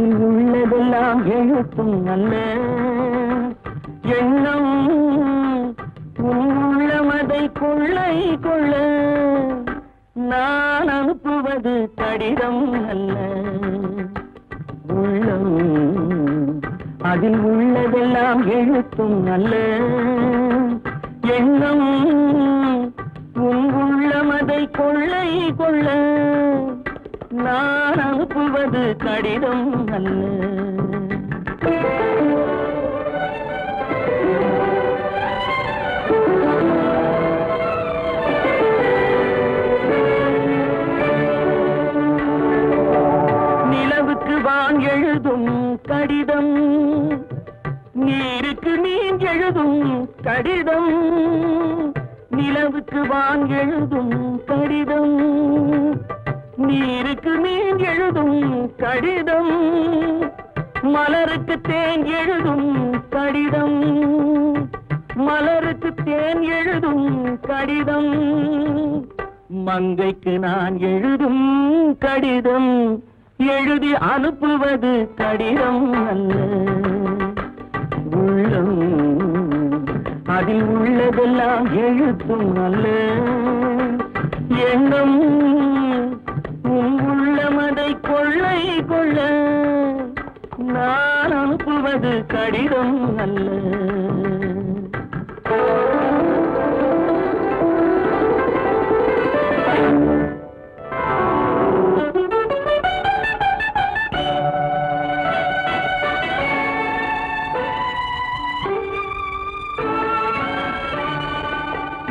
அதில் உள்ளதெல்லாம் எழுத்தும் அல்ல எண்ணம் உள்ளமதை கொள்ளை கொள்ள நான் அனுப்புவது கடிதம் அல்ல உள்ளம் அதில் உள்ளதெல்லாம் எழுத்தும் அல்ல எண்ணம் உள்ளமதை கொள்ளை கொள்ள நான் அனுப்புவது கடிதம் அல்ல நிலவுக்கு வான் எழுதும் கடிதம் நீருக்கு நீர் எழுதும் கடிதம் நிலவுக்கு வான் எழுதும் கடிதம் நீருக்கு நீர் எழுதும் கடிதம் மலருக்கு தேன் எழுதும் கடிதம் மலருக்கு தேன் எழுதும் கடிதம் மங்கைக்கு நான் எழுதும் கடிதம் எழுதி அனுப்புவது கடிதம் அல்ல உள்ளம் அதில் உள்ளதெல்லாம் எழுத்தும் அல்ல எண்ணம் உள்ளமதை கொள்ளை கொள்ள நான் அனுப்புவது கடிதம் அல்ல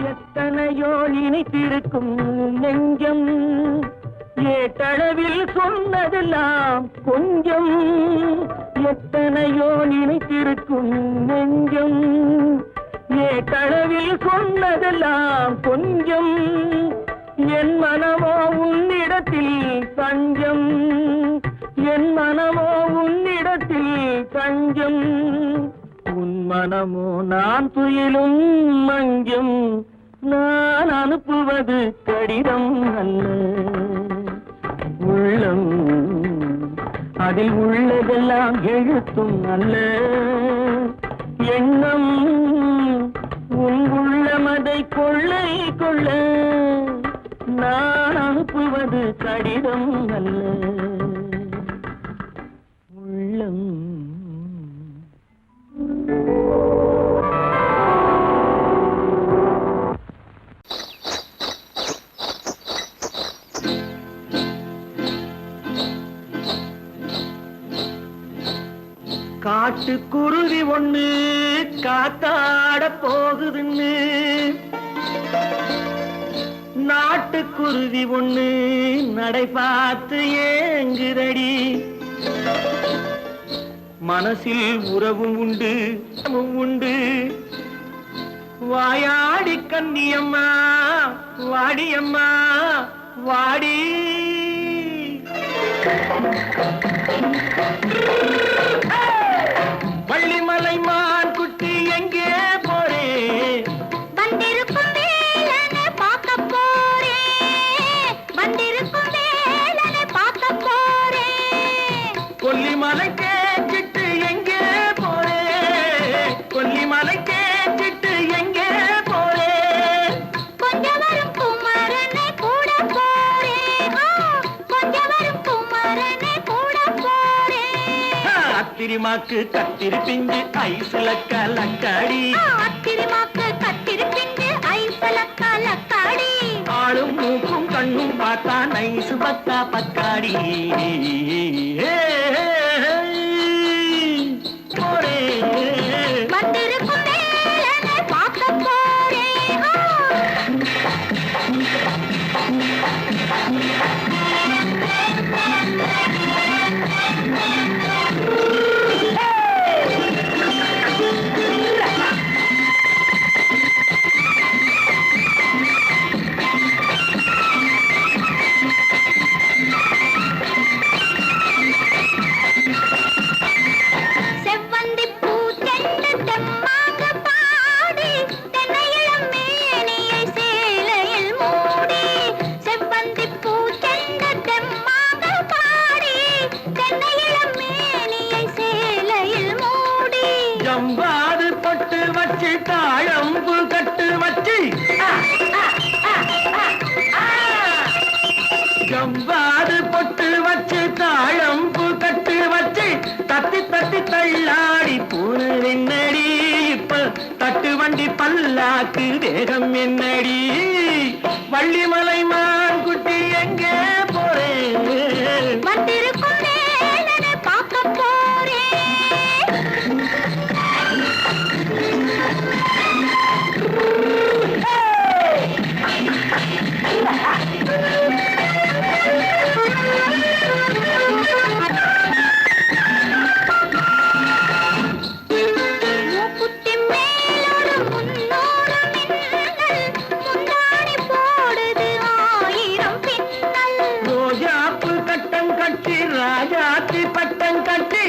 எத்தனையோ நினைத்திருக்கும் நெஞ்சம் ஏட்டளவில் சொன்னதெல்லாம் கொஞ்சம் எத்தனையோ நினைத்திருக்கும் நெஞ்சம் ஏட்டளவில் சொன்னதெல்லாம் கொஞ்சம் என் மனமோ உன்னிடத்தில் தஞ்சம் என் மனமோ உன்னிடத்தில் தஞ்சம் உன் மனமோ நான் துயிலும் மஞ்சம் நான் அனுப்புவது கடிதம் அல்ல உள்ளம் அதில் உள்ளதெல்லாம் எழுத்தும் அல்ல எண்ணம் உள்ளமதை கொள்ளை கொள்ள நான் அனுப்புவது கடிதம் அல்ல உள்ளம் காட்டுக்குருவி ஒண்ணு காத்தாட போகுதுன்னு நாட்டுக்குருவி ஒண்ணு நடை பார்த்து ஏங்குதடி மனசில் உறவும் உண்டு உண்டு வாயாடி கன்னியம்மா வாடியம்மா வாடி வள்ளிமலை மான் குட்டி எங்கே போறே வந்திருக்கும் வேலனை பார்க்க போறே வந்திருக்கும் வேலனை பார்க்க போறே கொல்லிமலை கேட்டுட்டு எங்கே போறே கொல்லிமலை கேட்டுட்டு எங்கே போறே கொஞ்சம் வரும் குமரனை கூட போறே கொஞ்சம் வரும் குமரனை கூட போறே அத்திரிமாக்கு கத்திரி பிஞ்சு ஐசுல கலக்காடி அத்திரிமாக்கு கத்திரி பிஞ்சு ஐசுல கலக்காடி ஆளும் மூக்கும் கண்ணும் பார்த்தா நைசு பத்தா பக்காடி போரே வந்திருக்கும் வேலனை பார்க்க போரே காது பொட்டு வச்சு தாழம்பு கட்டு வச்சு தத்தி தத்தி தள்ளாடி பூனை என்னடி இப்ப தட்டு வண்டி பல்லாக்கு தேகம் என்னடி வள்ளிமலை மான் குட்டி எங்கே போறேன் வந்திருக்கும் வேலனை பார்க்க போறேன் ராஜாத்தி பட்டம் கட்டி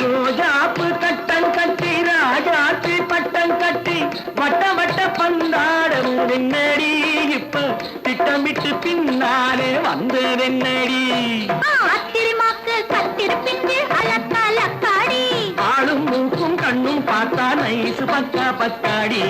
ரோஜாப்பு கட்டம் கட்டி ராஜாத்தி பட்டம் கட்டி வட்ட வட்ட பந்தாடம் என்னடி இப்ப திட்டமிட்டு பின்னாலே வந்ததென்னடி ஆத்திரமாக்கு கத்திருப்பின்று அலக்காடி ஆளும் மூக்கும் கண்ணும் பார்த்தா நைசு பக்கா பக்காடி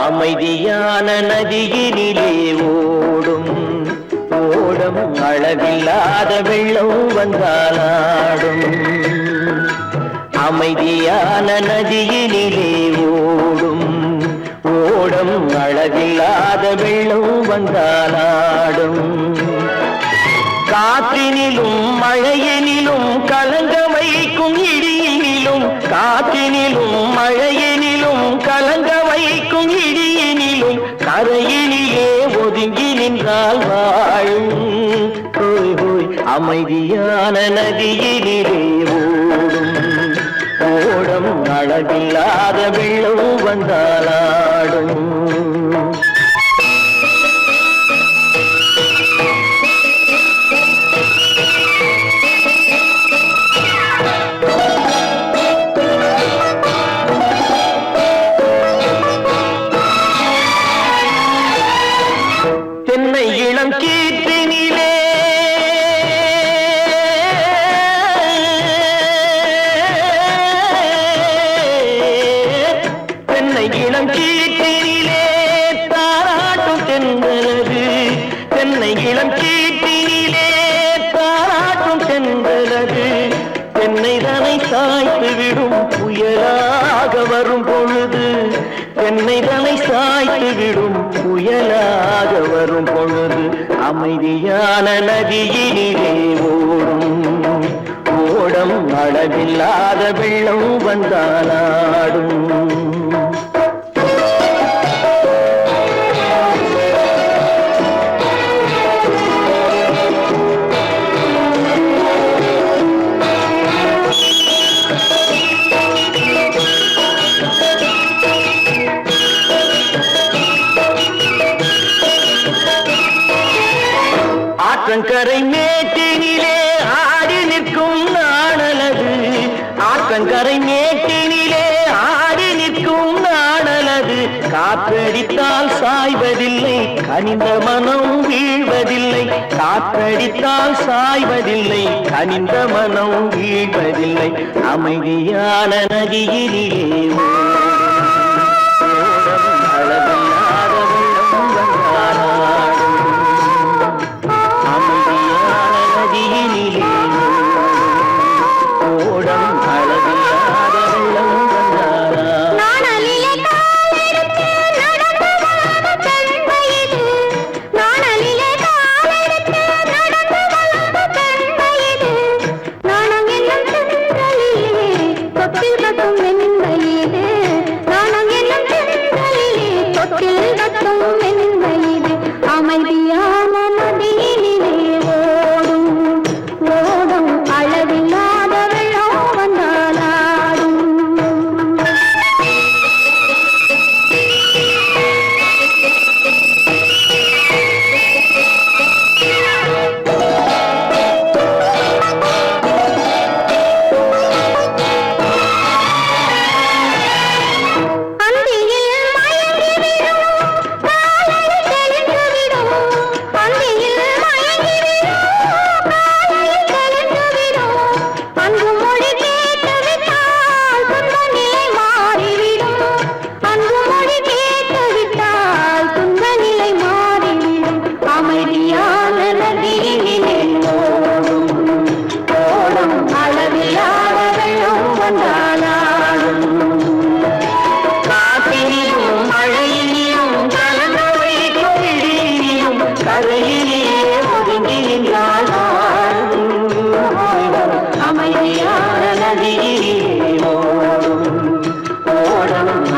அமைதியான நதியினிலே ஓடும் ஓடம் அளவில்லாத வெள்ளம் வந்தாலாடும் அமைதியான நதியினிலே ஓடும் ஓடம் அளவில்லாத வெள்ளம் வந்தாலாடும் காற்றினிலும் மழையினிலும் கலங்க வைக்கும் இடியினிலும் காற்றினிலும் மழையினிலும் கலங்க வைக்கும் இடியினிலும் கரையினிலே ஒதுங்கி நின்றால் வாழும் ஹோய் ஹோய் அமைதியான நதியினிலே ஓடும் ஓடம் அளவில்லாத வெள்ளம் வந்தாலாடும் தென்னை இளம் கீற்றினிலே தென்னை இளம் கீற்றினிலே தாராட்டும் தென்றலது தென்னை இளம் கீற்றினிலே தாராட்டும் தென்றலது தென்னைதனை சாய்த்து விடும் புயலாக வரும் பொழுது தென்னைதனை சாய்த்து விடும் புயலாக வரும் பொழுது அமைதியான நதியினிலே ஓடும் ஓடம் அளவில்லாத வெள்ளம் வந்தாலாடும் ஆற்றங்கரை மேட்டினிலே ஆடி நிற்கும் நாணலது ஆற்றங்கரை மேட்டினிலே ஆடி நிற்கும் நாணலது காற்றடித்தால் சாய்வதில்லை கனிந்த மனம் வீழ்வதில்லை காற்றடித்தால் சாய்வதில்லை கனிந்த மனம் வீழ்வதில்லை அமைதியான நதியினிலே நாணம் என்னும் சென்றலிலே தொட்டில் கட்டும் வெண்மையிலே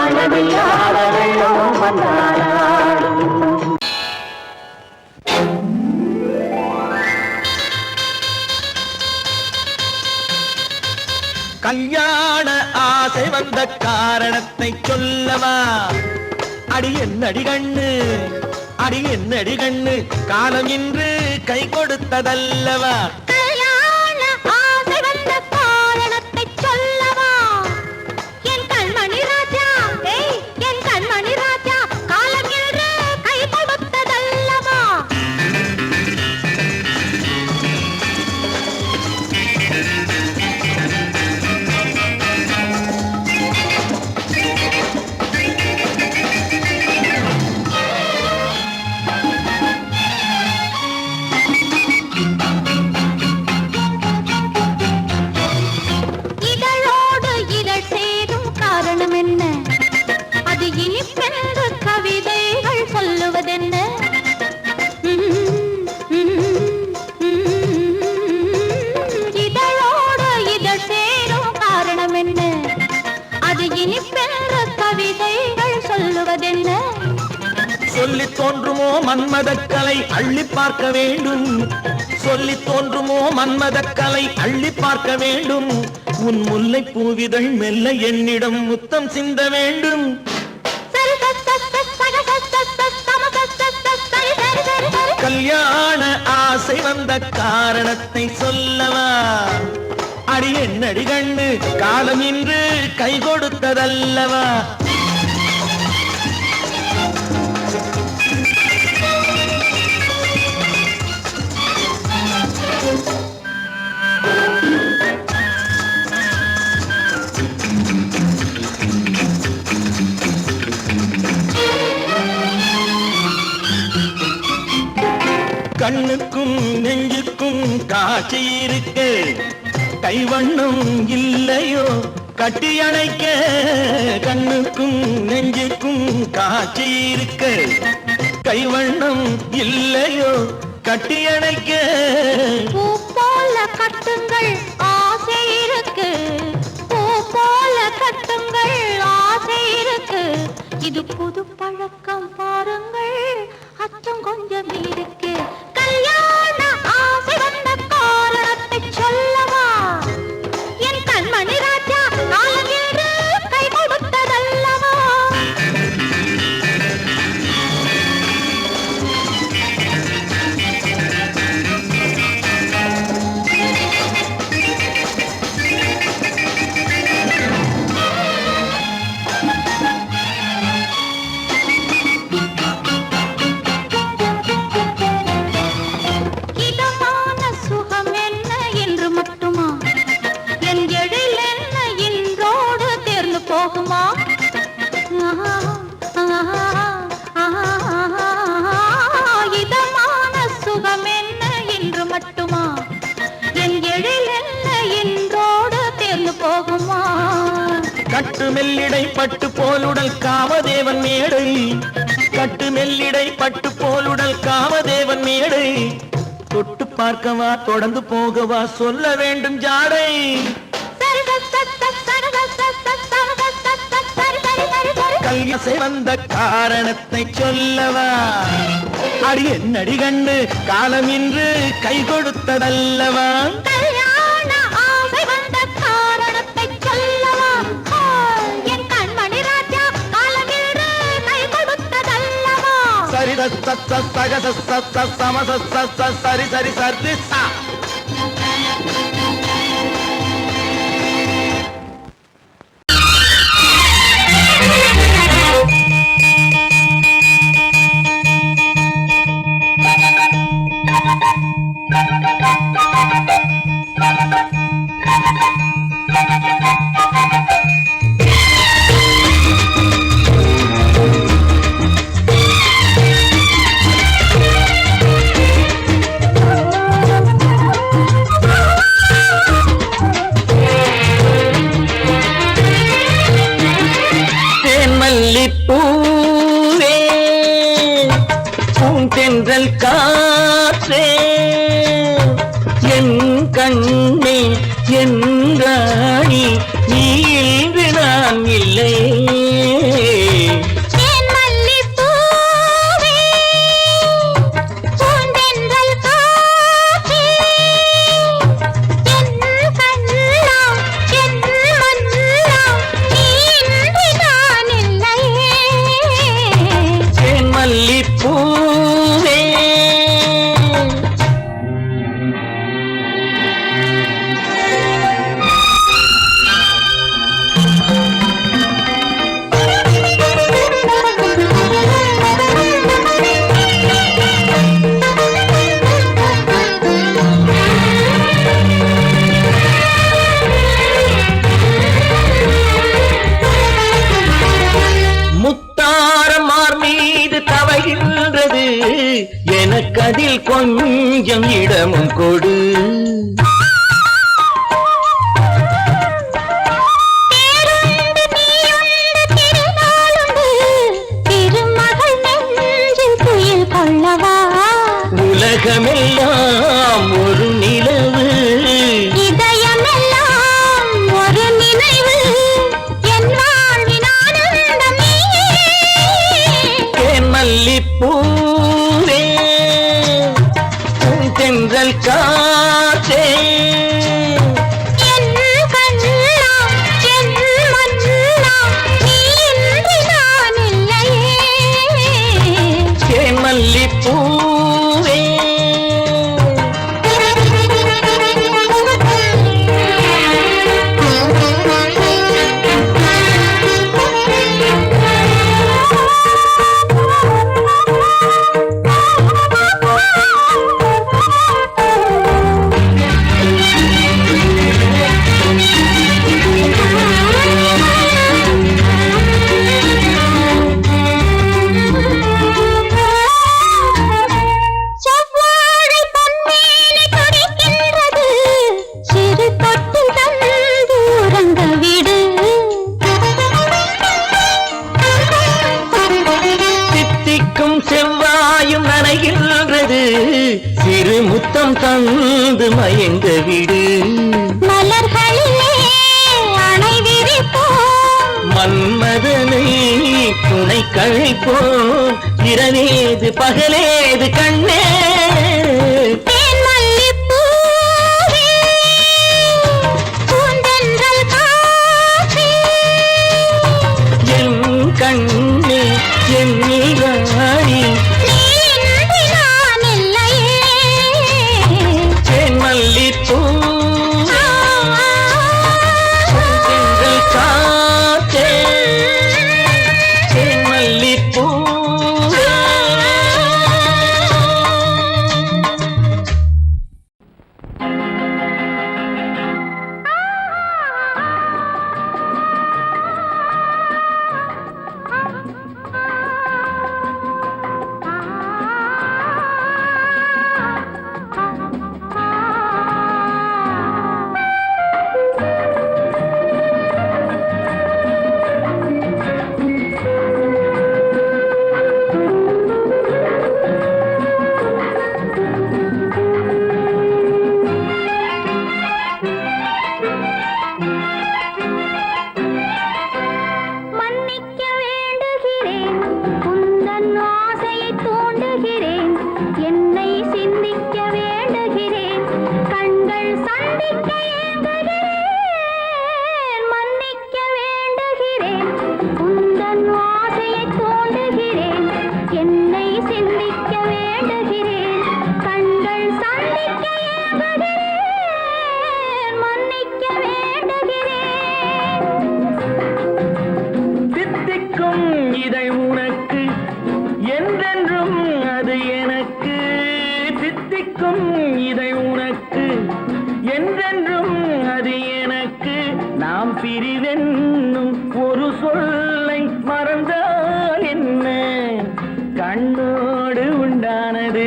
வாழவில்லை ஆட வெள்ளம் வந்தாடும். கல்யாண ஆசை வந்த காரணத்தை சொல்லவா? அடி என்னடி கண்ணு, அடி என்னடி கண்ணு, காலம் இன்று கை கொடுத்ததல்லவா? கல்யாண ஆசை வந்த காரணத்தை சொல்லவா? என் கண்மணி ராஜா, என் கண்மணி ராஜா, காலம் இன்று கை கொடுத்ததல்லவா? சொல்லி தோன்றுமோ மன்மதக்கலை அள்ளி பார்க்க வேண்டும், சொல்லி தோன்றுமோ மன்மதக்கலை அள்ளி பார்க்க வேண்டும். உன் முல்லை பூவிதழ் மெல்ல என்னிடம் முத்தம் சிந்த வேண்டும். கல்யாண ஆசை வந்த காரணத்தை சொல்லவா? அடி என்னடி கண்ணு, காலம் இன்று கை கொடுத்ததல்லவா? கண்ணுக்கும் நெஞ்சுக்கும் காட்சி இருக்கு, கைவண்ணம் இல்லையோ கட்டி அணைக்க? கண்ணுக்கும் நெஞ்சுக்கும் காட்சி இருக்கு, கைவண்ணம் இல்லையோ கட்டி அணைக்க? பூ போல கட்டுங்கள் ஆசை இருக்கு, பூ போல கட்டுங்கள் ஆசை இருக்கு. இது புது பழக்கம் பாருங்கள், அச்சம் கொஞ்சம் இருக்கு. கல்யாண ஆசை வந்த காரணத்தை சொல்லவா? என் கண்மணி ராஜா, காலம் என்று கை கொடுத்ததல்லவா? இதமான சுகம் என்ன என்று மட்டுமா? என் எழில் என்ன என்றோடு தேர்ந்து போகுமா? கட்டு மெல்லிடை பட்டு போலுடல் காமதேவன் மேடை, கட்டு மெல்லிடை பட்டு போலுடல் காமதேவன் மேடை. தொட்டு பார்க்கவா தொடர்ந்து போகவா சொல்ல வேண்டும் ஜாடை. கல்யாசை வந்த காரணத்தை சொல்லவா? அடி என்னடி கண்டு, காலம் இன்று கை கொடுத்ததல்லவா? கல்யாண ஆசை வந்த காரணத்தை சொல்லவா? என் கண்மணி ராஜா, காலம் இன்று கை கொடுத்ததல்லவா? சரி சக சம சரி சரி சரி சா. பூவே பூந்தென்றல் காற்றே என் கண்ணே என் ராணி நீ இன்று நான் இல்லை எனக்கதில் கொஞ்சம் இடமும் கொடு. உலகமெல்லாம் ஒரு நிலவு, இதயமெல்லாம் ஒரு நினைவு, என் வாழ்வின் ஆனந்தம் நீயே. தேன் மல்லிப்பூவே, தென்றல் காற்றே, என் கண்ணா, என் மன்னா, நீ இன்றி நான் இல்லையே. தேன் மல்லிப்பூவே. செவ்வாழை பொன்மேனி துடிக்கின்றது, சிறு தொட்டு தந்து உறங்க விடு. தித்திக்கும் செவ்வாயும் நனைகின்றது, சிறு முத்தம் தந்து மயங்க விடு. மலர்களிலே அணை விரிப்போம், மன்மதனை துணை கழிப்போம், இரவேது பகலேது கண்ணே. தேன் மல்லிப்பூவே, பூந்தென்றல் காற்றே, என் கண்ணே, என் நீராணி, நீ இன்றி நான் இல்லையே. தேன் மல்லிப்பூ, தென்றல் காற்றே, தேன் மல்லிப்பூ. மன்னிக்க வேண்டுகிறேன், உந்தன் ஆசையை தூண்டுகிறேன், என்னை சிந்திக்க வேண்டுகிறேன், கண்கள் சந்திக்க ஏங்குகிறேன். மன்னிக்க வேண்டுகிறேன், உந்தன் ஆசையை தூண்டுகிறேன், என்னை சிந்திக்க வேண்டுகிறேன், கண்கள் சந்திக்க ஏங்குகிறேன். மன்னிக்க வேண்டுகிறேன். தித்திக்கும் இதை உனக்கு, என்றென்றும் அது எனக்கு. தித்திக்கும் இதை உனக்கு, என்றென்றும் அது எனக்கு. நாம் பிரிவென்னும் ஒரு சொல்லை மறந்தால் என்ன? கண்ணோடு உண்டானது,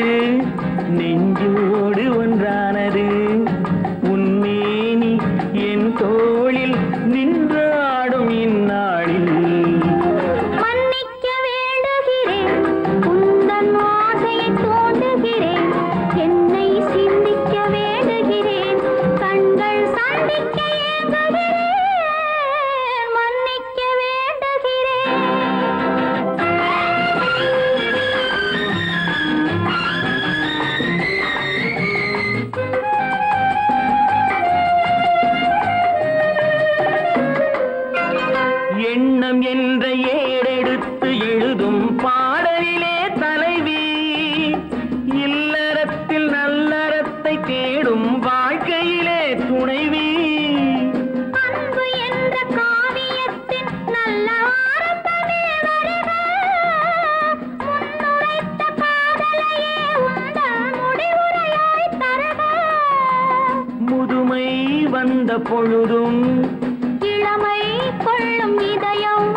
நெஞ்சோடு ஒன்றானது. உன்மேனி என் தோளில் நின்றாடும் இந்நாளில். மன்னிக்க வேண்டுகிறேன், உந்தன் ஆசையை தூண்டுகிறேன், என்னை சிந்திக்க வேண்டுகிறேன், கண்கள் சந்திக்க ஏங்குகிறேன். மன்னிக்க வேண்டுகிறேன். எண்ணம் என்ற ஏடெடுத்து எழுதும் பாடலிலே தலைவி, இல்லறத்தில் நல்லறத்தை தேடும் வாழ்க்கையிலே துணைவி. அன்பு என்ற காவியத்தின் நல்ல வார்த்தையே வருக, முன்னுரைத்த காதலையே உந்தன் முடிவுரையாய் தருக. முதுமை வந்த பொழுதும் இளமை கொள்ளும் இதயம்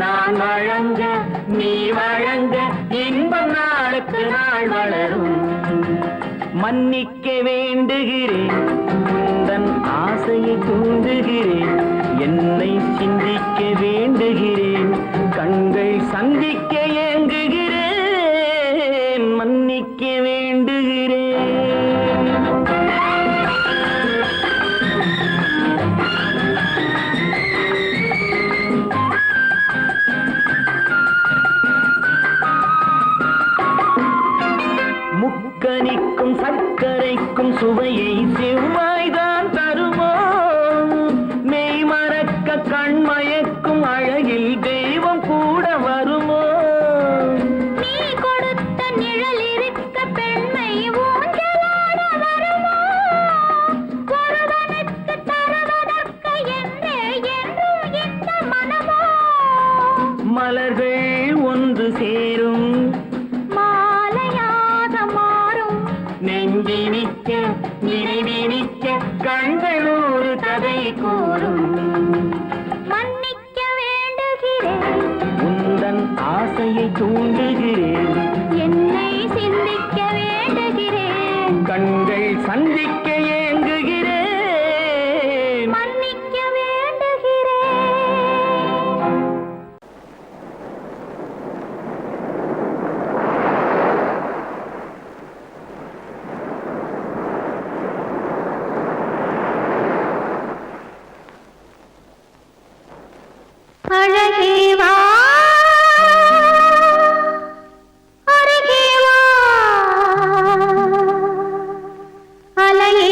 நான் வழங்க நீ வழங்க இன்பம் நான் நாளுக்கு நாள் வளரும். மன்னிக்க வேண்டுகிறேன், உந்தன் ஆசையை தூண்டுகிறேன், என்னை சிந்திக்க வேண்டுகிறேன், கண்கள் சந்திக்க ஏங்குகிறேன், மன்னிக்க வேண்டுகிறேன். முக்கனிக்கும் சர்க்கரைக்கும் சுவையை செவ்வாய்தான் தருமோ, மெய் மறக்க கண்மயக்கும் அழகில் தெய்வம் கூட வருமோ. நீ கொடுத்த நிழல் இருக்க பெண்மை ஊஞ்சலாட வருமோ, ஒருவனுக்கு தருவதற்கு என்றே என்றும் இந்த மனமோ. மலர்கள் ஒன்று சேரும், மாலையாக மாறும், நெஞ்சினிக்க நினைவினிக்க கண்கள் ஒரு கதை கூறும். மன்னிக்க வேண்டுகிறேன், உந்தன் ஆசையை தூண்டுகிறேன், என்னை சிந்திக்க வேண்டுகிறேன், கண்கள் சந்திக்க ஏங்குகிறேன், மன்னிக்க வேண்டுகிறேன். அழகே வா, அருகே வா, அலையே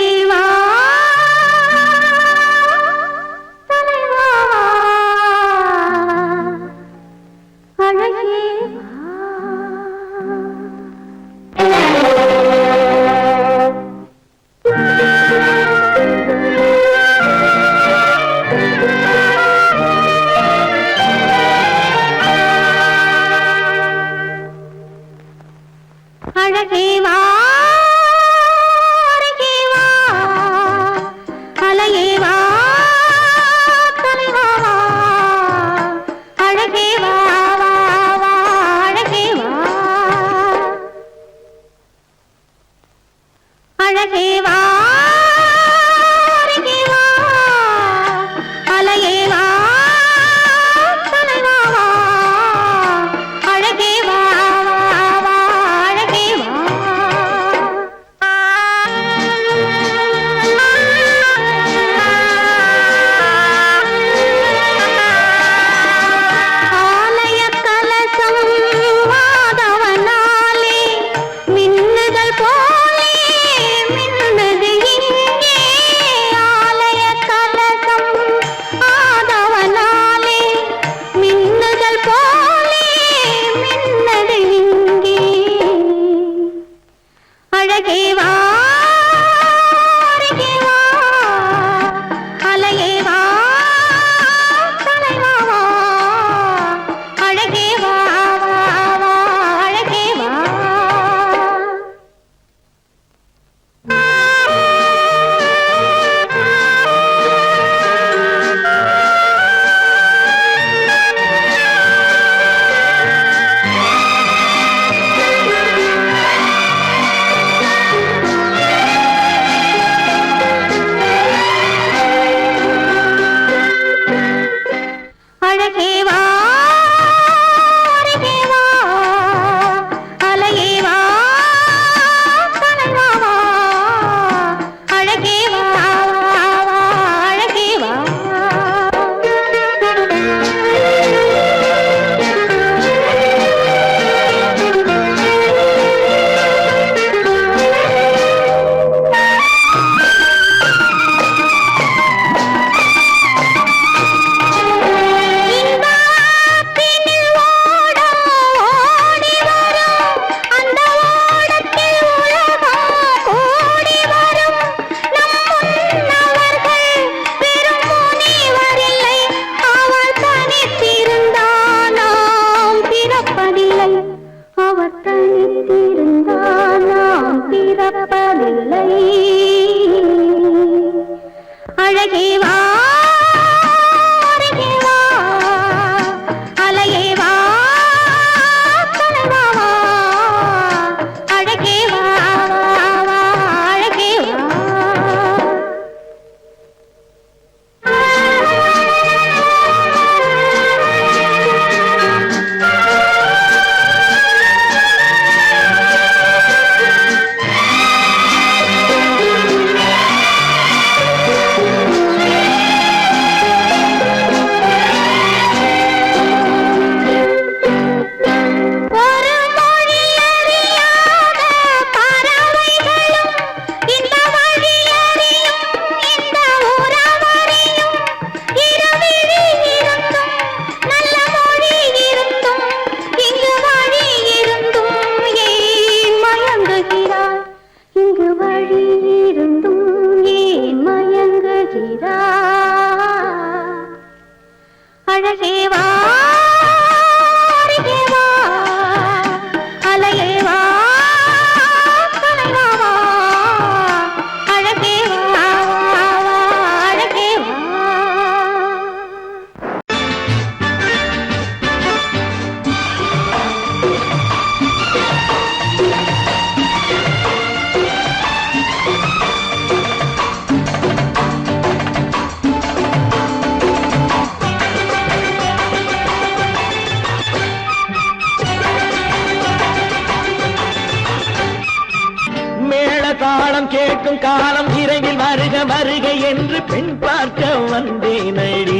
தாளம் கேட்கும் காலம் விரைவில் வருக வருக என்று பெண் பார்க்க வந்தேனடி.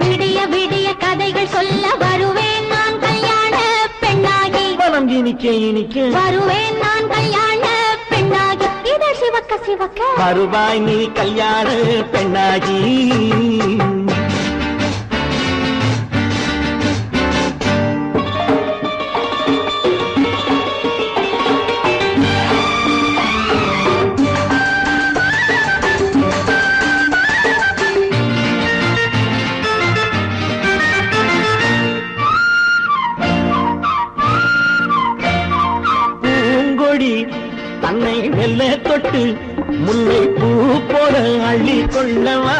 விடிய விடிய கதைகள் சொல்ல வருவேன் நான் கல்யாண பெண்ணாகி. மனம் இனிக்க இனிக்க வருவேன் நான் கல்யாண பெண்ணாகி. இதழ் சிவக்க சிவக்க வருவாய் நீ கல்யாண பெண்ணாகி. தன்னை வெல்ல தொட்டு முல்லை பூ போல அள்ளி கொள்ளவா.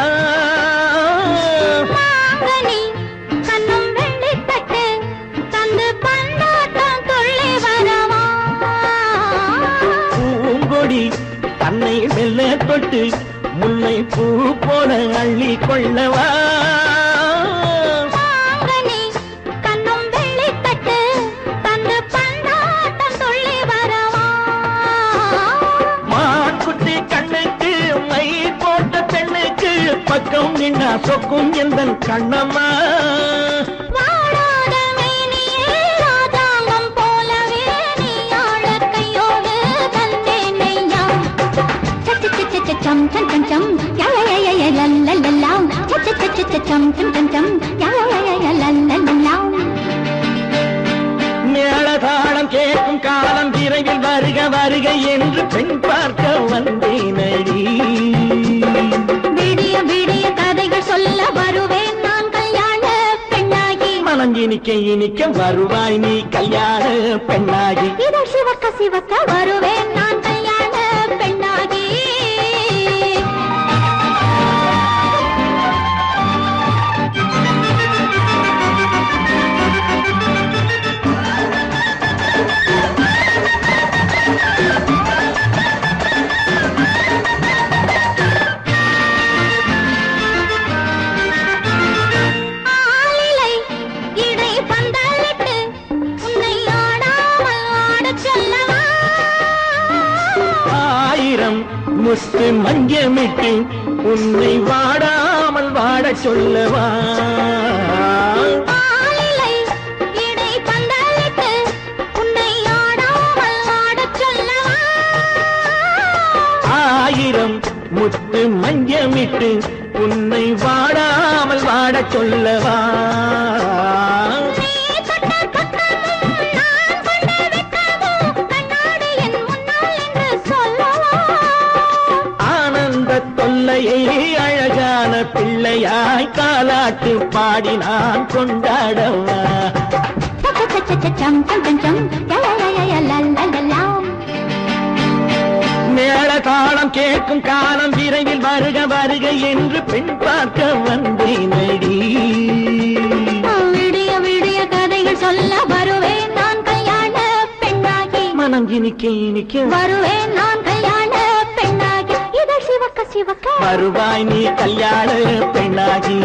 மாங்கனி கண்ணும் வெள்ளி தட்டு தந்து பந்தாட்டம் துள்ளி வரவா. பூங்கொடி தன்னை வெல்ல தொட்டு முல்லை பூ போல அள்ளி கொள்ளவா. பக்கம் நின்னா சொக்கும் எந்தன் கண்ணம்மா. வாடாத மேனியே ராஜாங்கம் போலவே நீ ஆழ கையோடு தந்தேனையா. சம் சம் சம் சம் யய லல்லல்லாம் சம் சம் சம் யய லல்லல்லாம். மேளதாளம் கேட்கும் காலம் விரைவில் வருக வருக என்று பெண் பார்க்க வந்தேனடி. விடிய விடிய கதைகள் சொல்ல வருவேன் நான் கல்யாண பெண்ணாகி. மனம் இனிக்க இனிக்க வருவாய் நீ கல்யாண பெண்ணாகி. இதழ் சிவக்க சிவக்க வருவேன் நான் கல்யாண பெண்ணாகி. முத்து மஞ்சமிட்டு உன்னை வாடாமல் வாட சொல்லவா. ஆயிரம் முத்து மஞ்சமிட்டு உன்னை வாடாமல் வாட சொல்லவா. அழகான பிள்ளையாய் காலாட்டு பாடி நான் கொண்டாடவா. மேளதாளம் கேட்கும் காலம் விரைவில் வருக வருக என்று பெண் பார்க்க வந்தேனடி. விடிய விடிய கதைகள் சொல்ல வருவேன் நான் கல்யாண பெண்ணாகி. மனம் இனிக்க இனிக்க வருவேன் நான் கல்யாண பெண்ணாகி. இதழ் சிவக்க சிவக்க வருவாய் நீ கல்யாண பெண்ணாகி.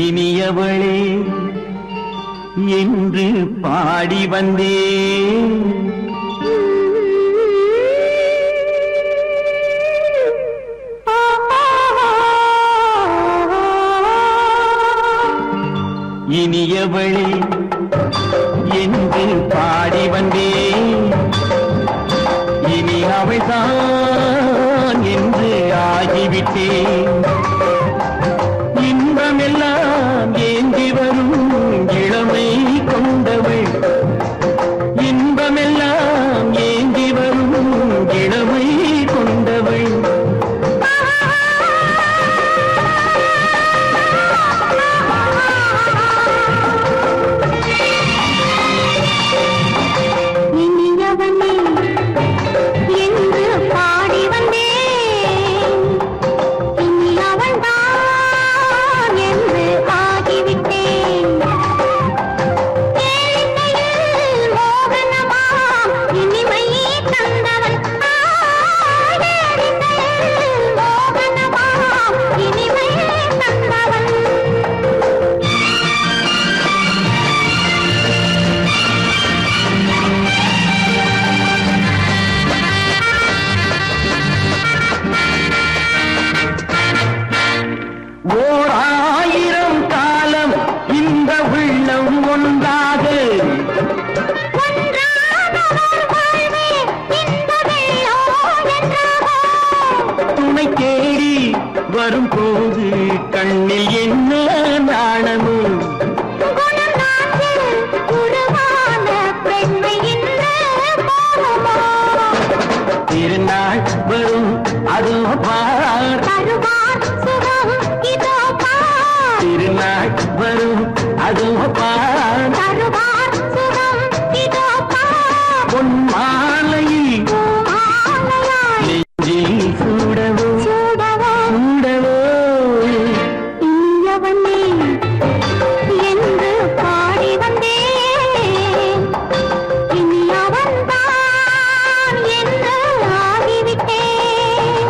இனியவளே என்று பாடி வந்தேன். இனியவளே என்று பாடி வந்தேன். இனி அவள்தான் என்று ஆகிவிட்டேன். இன்பமெல்லாம் ஏந்தி வரும் இளமை கொண்டவள். இன்பமெல்லாம் ஏந்தி வரும் இளமை கொண்டவள். இனியவனே உள்ளம் ஒன்றாக துணை தேடி வரும்போது கண்ணில் என்ன நாணமும் திருநாள் வரும் அதோ பார் திருநாள் வரும் அதோ பார் பொன் மாலையில் நெஞ்சில் சூடவோ சூடவோ என்று பாடி வந்தேன் இனி அவன்தான் என்று ஆகிவிட்டேன்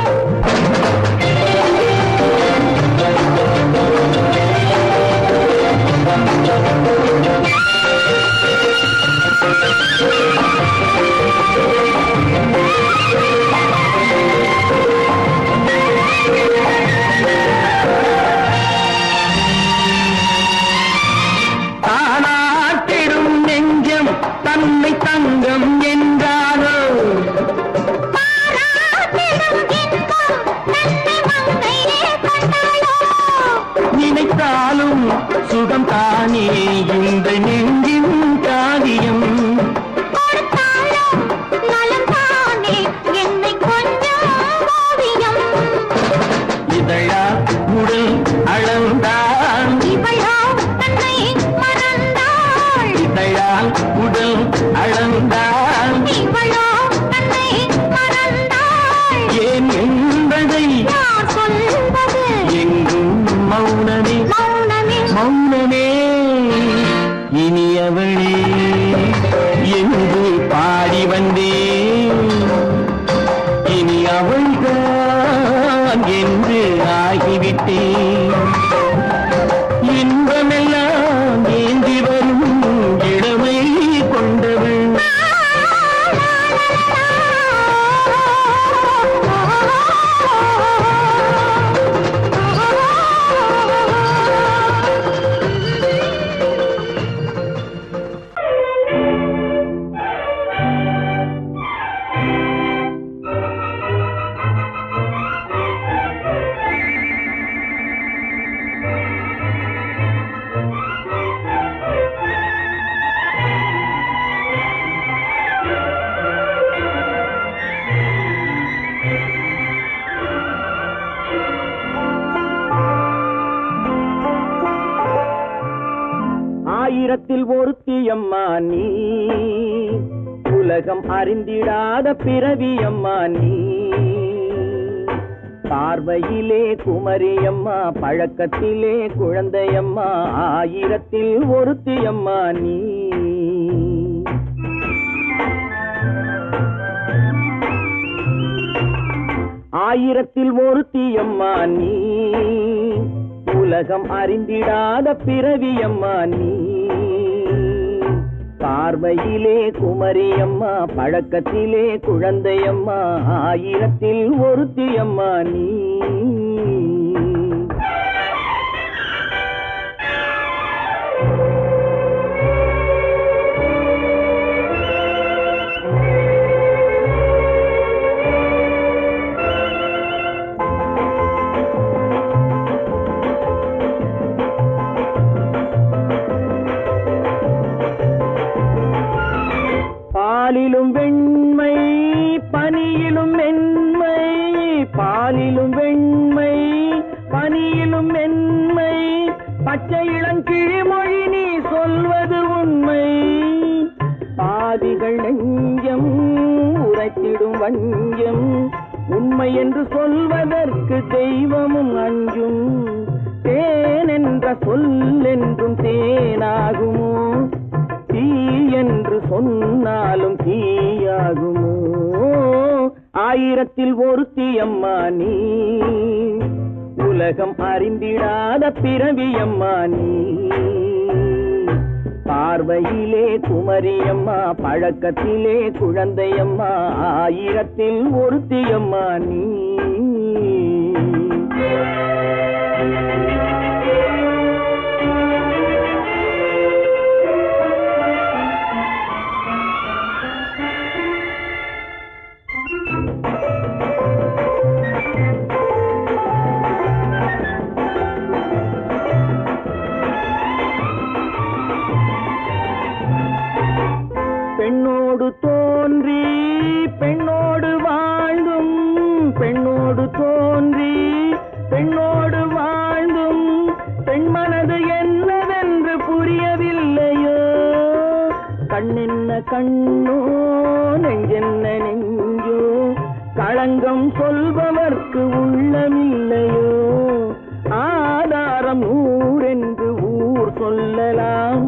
தானாட்டிடும் நெஞ்சம் தன்னை தங்கம் என்றாரோ நினைத்தாலும் சுகம் தானே இந்த நெஞ்சின் காரியம் இதழா உடல் அளந்தான் இதழால் உடல் அளந்தான் ஏன் என்பதை எங்கும் மௌனமே மௌனமே இனியவளே என்று பாடி வந்தேன் இனி அவள்தான் என்று ஆகிவிட்டேன் இன்பமெல்லாம் ஏந்தி வரும் இளமை கொண்டவள் ஆயிரத்தில் ஒருத்தியம்மா நீ உலகம் அறிந்திடாத பிறவியம்மா நீ பார்வையிலே குமரியம்மா பழக்கத்திலே குழந்தையம்மா ஆயிரத்தில் ஒருத்தியம்மா நீ ஆயிரத்தில் ஒருத்தியம்மா நீ உலகம் அறிந்திடாத பிறவியம்மா நீ பார்வையிலே குமரியம்மா பழக்கத்திலே குழந்தையம்மா ஆயிரத்தில் ஒருத்தியம்மா நீ பாலிலும் வெண்மை பனியிலும் மென்மை பாலிலும் வெண்மை பனியிலும் மென்மை பச்சை இளங்கிழிமொழி நீ சொல்வது உண்மை பாதிகள் நெஞ்சம் உரைத்திடும் வஞ்சம் உண்மை என்று சொல்வதற்கு தெய்வமும் அஞ்சும் தேன் என்ற சொல் என்றும் தேனாகுமோ தீ என்று சொன்னாலும் தீயாகுமோ ஆயிரத்தில் ஒருத்தியம்மா நீ உலகம் அறிந்திடாத பிறவியம்மா நீ பார்வையிலே குமரியம்மா பழக்கத்திலே குழந்தையம்மா ஆயிரத்தில் ஒருத்தியம்மா நீ பெண்ணோடு தோன்றி பெண்ணோடு வாழ்ந்தும் பெண்ணோடு தோன்றி பெண்ணோடு வாழ்ந்தும் பெண் மனது என்னவென்று புரியவில்லையோ கண்ணென்ன கண்ணோ நெஞ்சென்ன நெஞ்சோ களங்கம் சொல்பவர்க்கு உள்ளமில்லையோ ஆதாரம் நூறென்று ஊர் சொல்லலாம்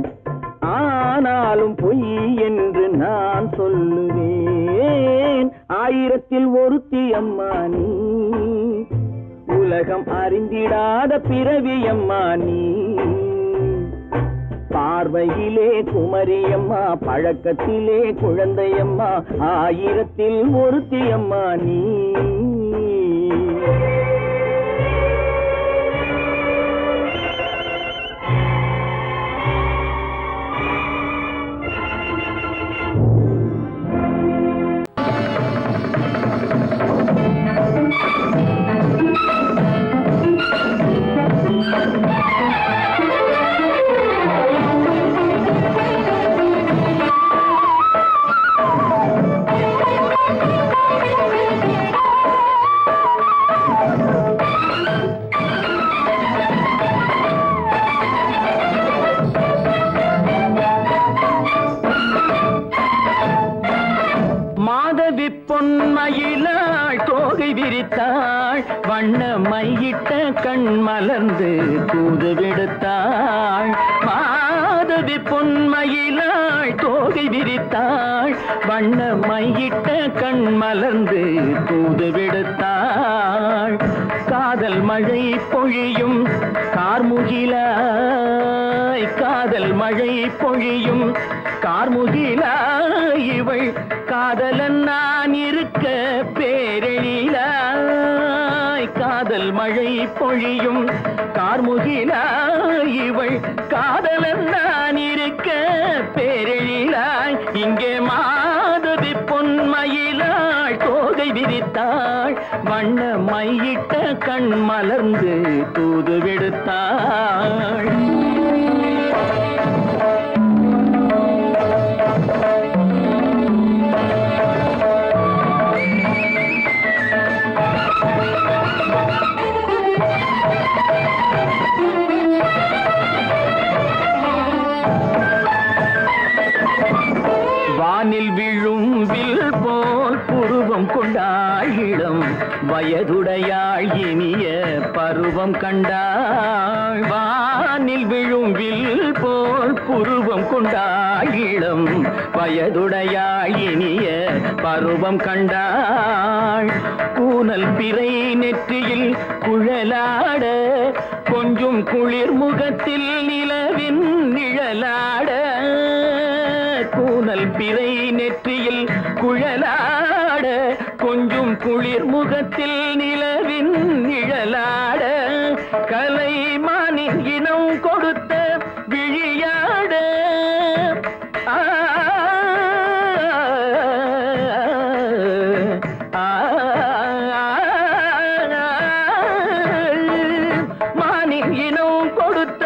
ஆனாலும் பொய் என்று நான் சொல்லுவேன் ஆயிரத்தில் ஒருத்தி அம்மா நீ உலகம் அறிந்திடாத பிறவி அம்மா நீ பார்வையிலே குமரியம்மா பழக்கத்திலே குழந்தையம்மா ஆயிரத்தில் ஒருத்தி அம்மா நீ பொன்மயிலாள் தோகை விரித்தாள் வண்ண மையிட்ட கண் மலர்ந்து தூது விடுத்தாள் மாதவி பொன்மயிலாள் தோகை விரித்தாள் வண்ண மையிட்ட கண் மலர்ந்து தூது விடுத்தாள் காதல் மழை பொழியும் கார்முகிலாய் காதல் மழை பொழியும் கார்முகிலாய் இவள் காதலன் நான் இருக்க பேரெழிலாய் காதல் மழை பொழியும் கார்முகிலாய் இவள் காதலன் நான் இருக்க பேரெழிலாய் இங்கே மாதவி பொன்மயிலாள் தோகை விரித்தாள் வண்ண மையிட்ட கண் மலர்ந்து தூது விடுத்தாள் வானில் விழும் வில் போல் புருவம் கொண்டாள் இளம் வயதுடையாள் இனிய பருவம் கண்டாள் வானில் விழும் வில் போல் புருவம் கொண்டாள் இளம் வயதுடையாள் இனிய பருவம் கண்டாள் கூனல் பிறை நெற்றியில் குழலாட கொஞ்சம் குளிர் முகத்தில் நிலவின் நிழலாட கூனல் பிறை நெற்றியில் குழலாட கொஞ்சம் குளிர் முகத்தில் நிலவின் நிழலாட கலைமானின் இனம் கொடுத்த விழியாட மானின் இனம் கொடுத்த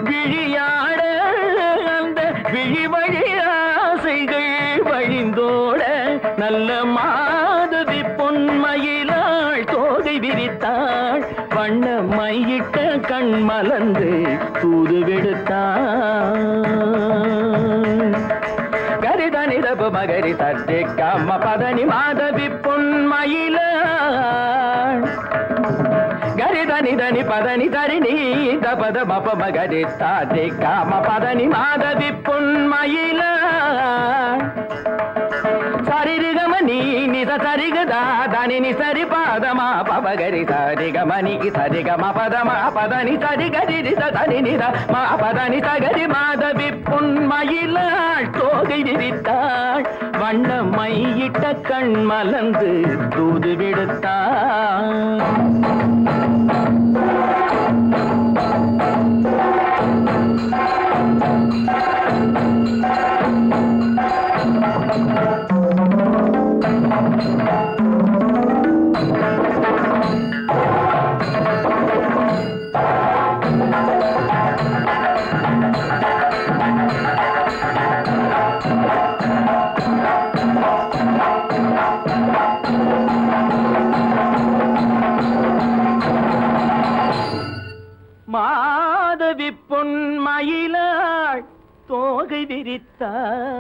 விழியாட அந்த விழி வழி ஆசைகள் வழிந்தோட நல்ல மாதவி பொன்மயிலாள் தோகை விரித்தாள் வண்ண மையிட்ட கண் மலர்ந்து தூது விடுத்தாள் கரிதனி ரப மகரி தட்டி கம்ம பதனி மாதவி பொன்மயிலாள் கரிதனி தனி பதனி தரிணி தபத மப மகரி தாட்டி காம பதனி மாதவி பொன்மயிலாள் சரிகமணி நித சரிகதா தனி சரி பாதமா பபகரி சரிகமணி சரிகம பதமா பதனி சரிகரி தனி நித மா பதனி சகரி மாதவி பொன்மயிலாள் தோகை விரித்தாள் வண்ண மையிட்ட கண் மலர்ந்து தூது விடுத்தாள் மாதவி பொன்மயிலாள் தோகை விரித்தாள்